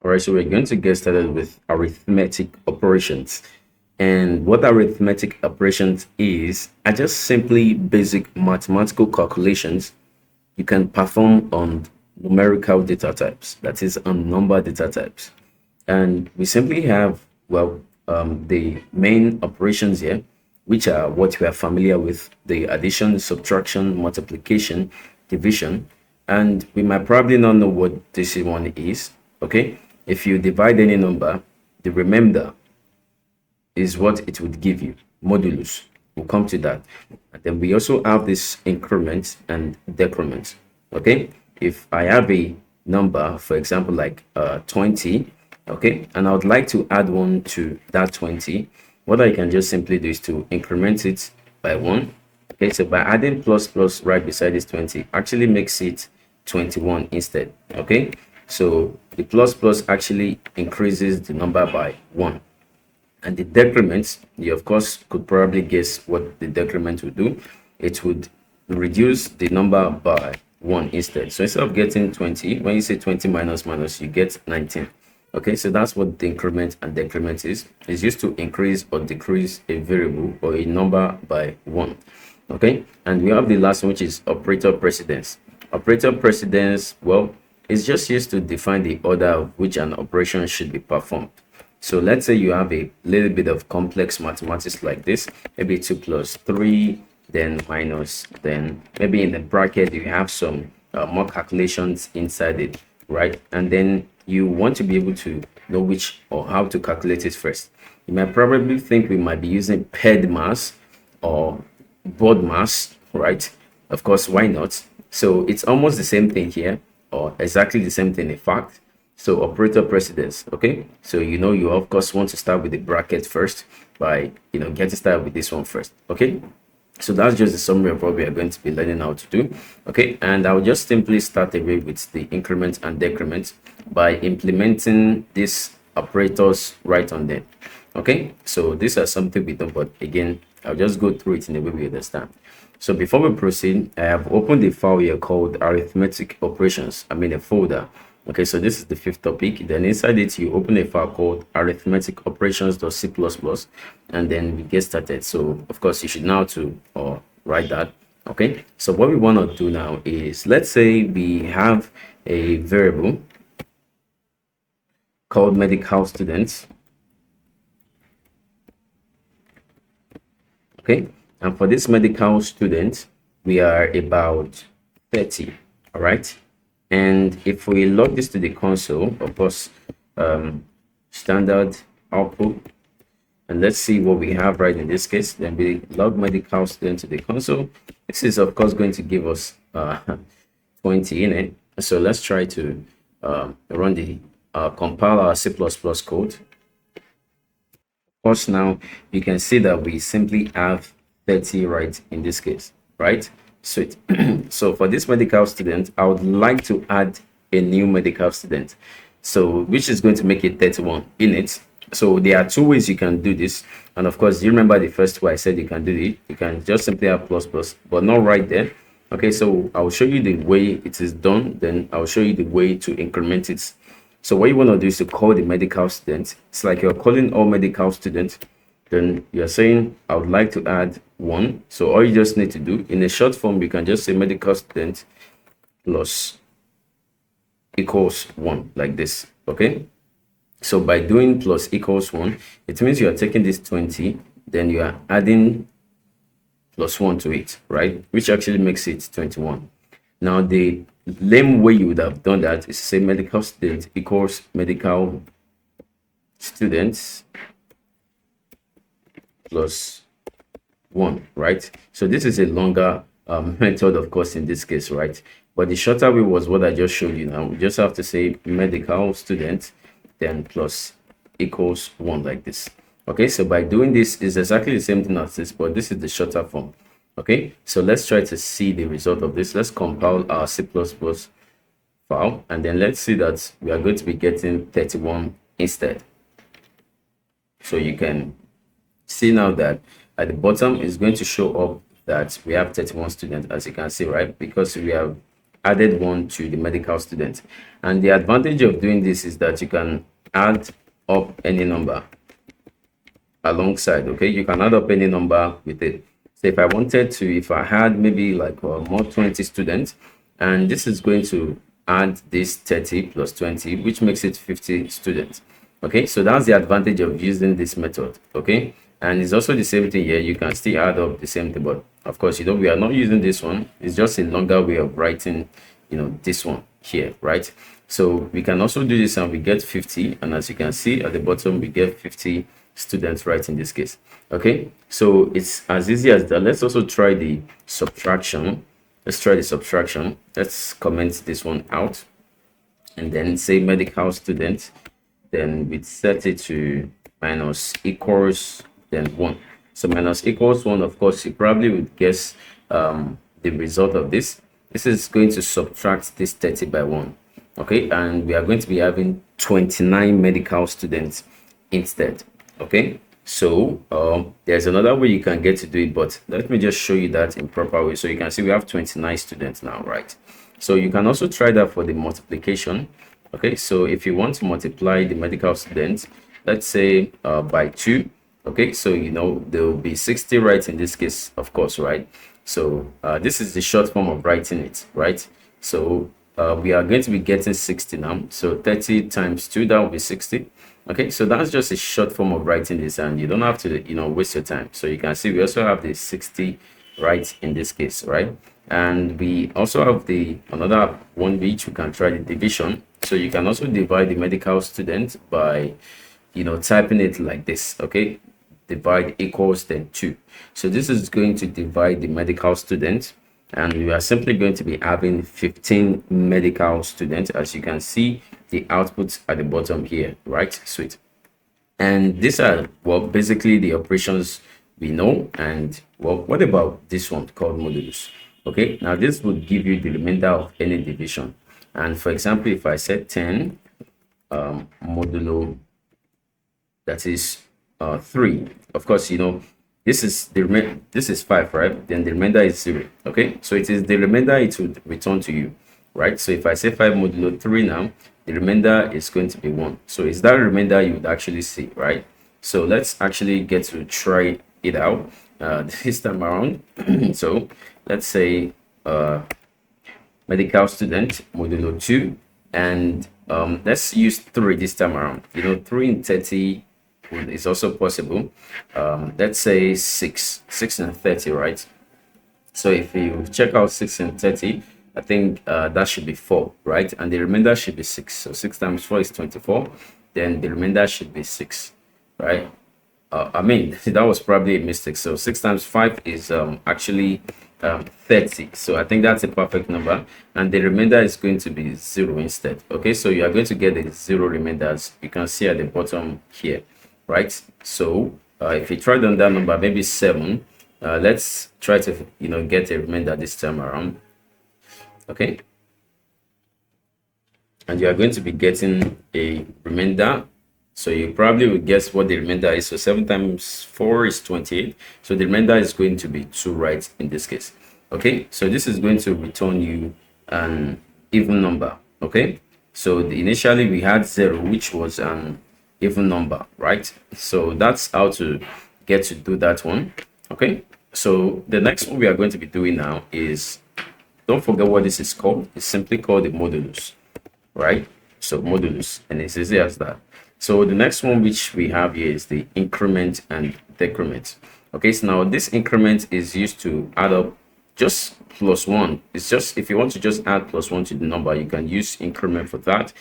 All right, so we're going to get started with arithmetic operations. And what arithmetic operations is, are just simply basic mathematical calculations you can perform on numerical data types, that is, on number data types. And we simply have, well, the main operations here, which are what we are familiar with: the addition, subtraction, multiplication, division. And we might probably not know what this one is. Okay, if you divide any number, the remainder is what it would give you. Modulus, we'll come to that. And then we also have this increment and decrement. Okay, if I have a number, for example, like 20, okay, and I would like to add one to that 20, what I can just simply do is to increment it by 1. Okay, so by adding plus plus right beside this 20 actually makes it 21 instead. Okay, so the plus plus actually increases the number by 1. And the decrement, you of course could probably guess what the decrement would do. It would reduce the number by 1 instead. So instead of getting 20, when you say 20 minus minus, you get 19. Okay, so that's what the increment and decrement is. It's used to increase or decrease a variable or a number by 1. Okay, and we have the last one, which is operator precedence. Operator precedence, well, it's just used to define the order of which an operation should be performed. So let's say you have a little bit of complex mathematics like this, maybe 2 plus 3, then minus, then maybe in the bracket you have some more calculations inside it, right? And then you want to be able to know which or how to calculate it first. You might probably think we might be using paired mass or board mass, right? Of course, why not? So it's almost the same thing here, or exactly the same thing in fact. So operator precedence. Okay, so you of course want to start with the bracket first by getting started with this one first. Okay, so that's just a summary of what we are going to be learning how to do. Okay, and I'll just simply start away with the increment and decrement by implementing these operators right on there. Okay, so these are something we don't, but again, I'll just go through it in a way we understand. So before we proceed, I have opened a file here called arithmetic operations. I mean a folder. Okay, so this is the 5th topic. Then inside it, you open a file called arithmetic operations.c++, and then we get started. So of course, you should know to write that. Okay, so what we want to do now is, let's say we have a variable called medical students. Okay, and for this medical student, we are about 30. All right. And if we log this to the console, of course, standard output, and let's see what we have right in this case. Then we log medical student to the console. This is of course going to give us 20 in it. So let's try to run the compile our C++ code. Of course, now you can see that we simply have 30 right in this case, right? Sweet. So for this medical student, I would like to add a new medical student, so which is going to make it 31 in it. So there are 2 ways you can do this, and of course, you remember the first way I said you can do it. You can just simply have plus plus, but not right there. Okay, so I'll show you the way it is done, then I'll show you the way to increment it. So what you want to do is to call the medical student. It's like you're calling all medical students. Then you're saying, I would like to add 1. So all you just need to do in a short form, you can just say medical student plus equals 1 like this. Okay, so by doing plus equals 1, it means you are taking this 20, then you are adding plus 1 to it, right? Which actually makes it 21. Now the lame way you would have done that is to say medical student equals medical students plus 1, right? So this is a longer method, of course, in this case, right? But the shorter way was what I just showed you. Now we just have to say medical student then plus equals 1 like this. Okay, so by doing this is exactly the same thing as this, but this is the shorter form. Okay, so let's try to see the result of this. Let's compile our C++ file, and then let's see that we are going to be getting 31 instead. So you can see now that at the bottom is going to show up that we have 31 students, as you can see, right? Because we have added one to the medical student. And the advantage of doing this is that you can add up any number alongside. Okay, you can add up any number with it. So if I wanted to, if I had maybe like more 20 students, and this is going to add this 30 plus 20, which makes it 50 students. Okay, so that's the advantage of using this method. Okay, and it's also the same thing here. You can still add up the same thing, but of course, you know, we are not using this one. It's just a longer way of writing, you know, this one here, right? So we can also do this and we get 50, and as you can see at the bottom, we get 50 students, right, in this case. Okay, so it's as easy as that. Let's also try the subtraction. Let's try the subtraction. Let's comment this one out and then say medical student, then we set it to minus equals then 1. So minus equals 1, of course, you probably would guess the result of this. This is going to subtract this 30 by 1. Okay, and we are going to be having 29 medical students instead. Okay, so there's another way you can get to do it, but let me just show you that in proper way. So you can see we have 29 students now, right? So you can also try that for the multiplication. Okay, so if you want to multiply the medical students, let's say by 2. Okay, so you know there will be 60, right, in this case, of course, right? So this is the short form of writing it, right? So we are going to be getting 60 now. So 30 times 2, that will be 60. Okay, so that's just a short form of writing this, and you don't have to, you know, waste your time. So you can see we also have the 60 right in this case, right? And we also have the another one which we can try the division. So you can also divide the medical student by, you know, typing it like this. Okay, divide equals then 2. So this is going to divide the medical student, and we are simply going to be having 15 medical students, as you can see the outputs at the bottom here, right? Sweet. And these are, well, basically the operations we know. And well, what about this one called modulus? Okay, now this would give you the remainder of any division. And for example, if I said 10 modulo, that is 3, of course, you know, this is the this is 5, right? Then the remainder is 0. Okay, so it is the remainder it would return to you, right? So if I say 5 modulo 3 now, the remainder is going to be 1. So is that remainder you would actually see, right? So let's actually get to try it out this time around. So let's say medical student modulo 2, and let's use 3 this time around. You know, 3 in 30 is also possible. Let's say 6 and 30, right? So if you check out 6 and 30, I think that should be 4, right? And the remainder should be 6. So 6 times 4 is 24. Then the remainder should be 6, right? I mean, that was probably a mistake. So 6 times 5 is actually 30. So I think that's a perfect number. And the remainder is going to be 0 instead. Okay, so you are going to get the 0 remainders. You can see at the bottom here, right? So if you tried on that number, maybe 7, let's try to, you know, get a remainder this time around. Okay, and you are going to be getting a remainder. So you probably will guess what the remainder is. So 7 times 4 is 28. So the remainder is going to be 2, right, in this case. Okay, so this is going to return you an even number. Okay, so initially we had 0, which was an even number, right? So that's how to get to do that one. Okay, so the next one we are going to be doing now is, don't forget what this is called. It's simply called the modulus, right? So modulus, and it's easy as that. So the next one which we have here is the increment and decrement. Okay, so now this increment is used to add up just +1. It's just, if you want to just add +1 to the number, you can use increment for that.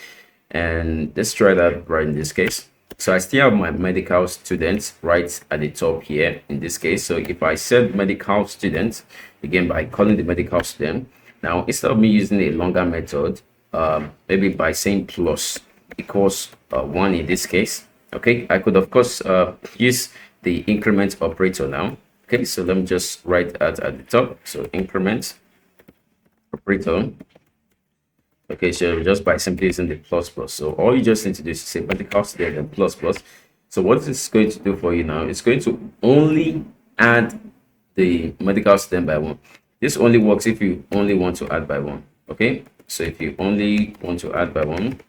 And let's try that right in this case. So I still have my medical students right at the top here in this case. So if I said medical student, again by calling the medical student, now instead of me using a longer method, maybe by saying plus equals 1 in this case, okay, I could of course use the increment operator now. Okay, so let me just write that at the top. So increment operator. Okay, so just by simply using the plus. So all you just need to do is say medical student and plus. So what it's going to do for you now, it's going to only add the medical student by 1. This only works if you only want to add by 1. Okay, so if you only want to add by 1,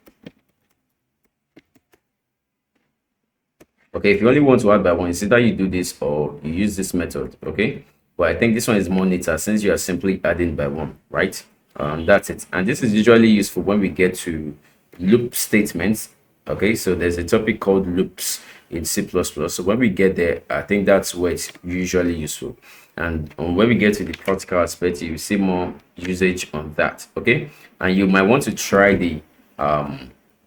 okay, if you only want to add by 1, it's either you do this or you use this method. Okay, but I think this one is more neater since you are simply adding by 1, right? That's it. And this is usually useful when we get to loop statements. Okay, so there's a topic called loops in C++. So when we get there, I think that's where it's usually useful. And when we get to the practical aspect, you see more usage on that. Okay, and you might want to try the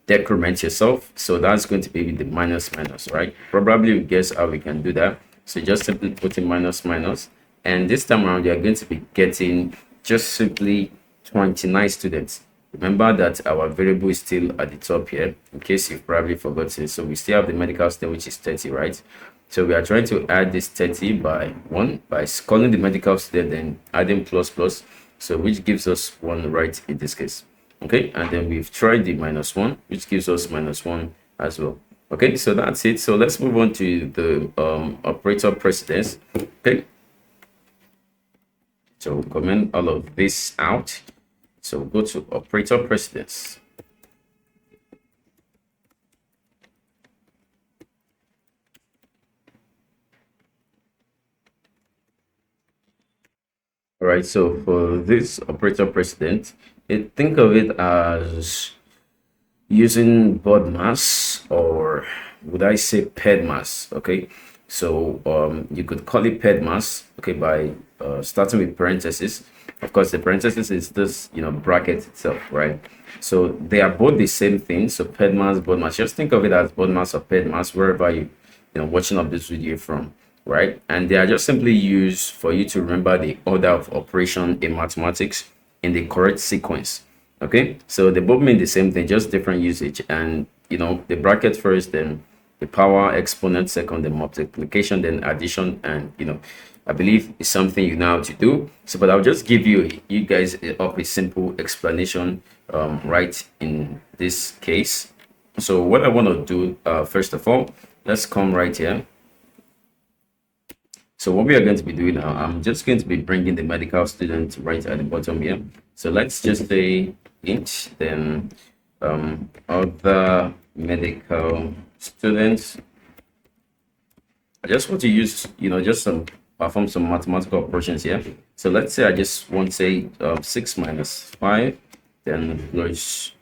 decrement yourself. So that's going to be the minus minus, right? Probably you guess how we can do that. So just simply put in minus minus, and this time around you're going to be getting just simply 29 students. Remember that our variable is still at the top here, in case you've probably forgotten. So we still have the medical student, which is 30, right? So we are trying to add this 30 by 1 by calling the medical student, then adding plus plus, so which gives us 1 right in this case. Okay, and then we've tried the minus 1, which gives us minus 1 as well. Okay, so that's it. So let's move on to the operator precedence. Okay, so comment all of this out. So go to operator precedence. All right, so for this operator precedent, think of it as using board mass, or would I say paired mass? Okay, so you could call it paired mass, okay, by starting with parentheses. Of course, the parentheses is this, bracket itself, right? So they are both the same thing. So paired mass, board mass. Just think of it as board mass or paired mass wherever you watching up this video from, right? And they are just simply used for you to remember the order of operation in mathematics in the correct sequence. Okay, so they both mean the same thing, just different usage. And the bracket first, then the power, exponent second, then multiplication, then addition, and I believe it's something you know how to do. So but I'll just give you guys a simple explanation right in this case. So what I want to do, first of all, let's come right here. So what we are going to be doing now, I'm just going to be bringing the medical student right at the bottom here. So let's just say int, then other medical students. I just want to use, just perform some mathematical operations here. So let's say I just want to say 6 minus 5, then plus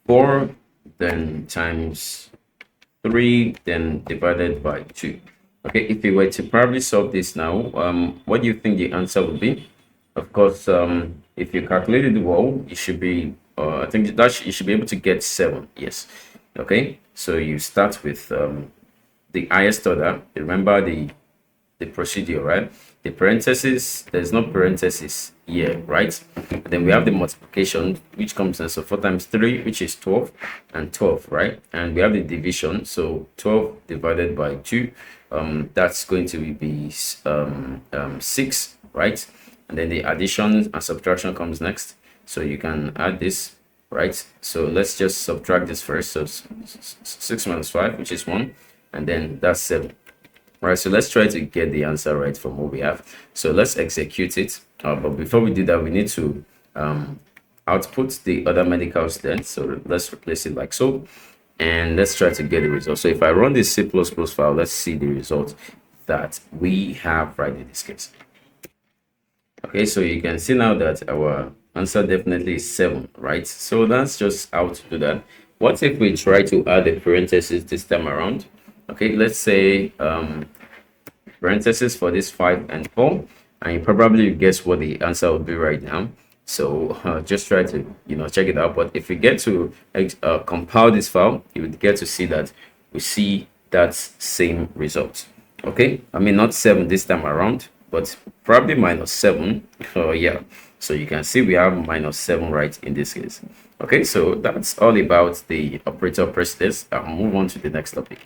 4, then times 3, then divided by 2. Okay, if you were to probably solve this now, what do you think the answer would be? Of course, if you calculated well, you should be, I think that you should be able to get 7. Yes. Okay, so you start with the highest order. Remember the procedure, right? The parentheses, there's no parentheses here, right? And then we have the multiplication, which comes in, so 4 times 3, which is 12, and 12, right? And we have the division, so 12 divided by 2, that's going to be 6, right? And then the addition and subtraction comes next, so you can add this, right? So let's just subtract this first. So 6 minus 5, which is 1, and then that's 7. All right, so let's try to get the answer right from what we have. So let's execute it, but before we do that, we need to output the other medical student. So let's replace it like so, and let's try to get the result. So if I run this C++ file, let's see the result that we have right in this case. Okay, so you can see now that our answer definitely is 7, right? So that's just how to do that. What if we try to add a parenthesis this time around? Okay, let's say parenthesis for this 5 and 4, and you probably guess what the answer will be right now. So just try to check it out. But if we get to compile this file, you would get to see that we see that same result. Okay, I mean not 7 this time around, but probably minus 7. Yeah, so you can see we have minus 7 right in this case. Okay, so that's all about the operator precedence. I'll move on to the next topic.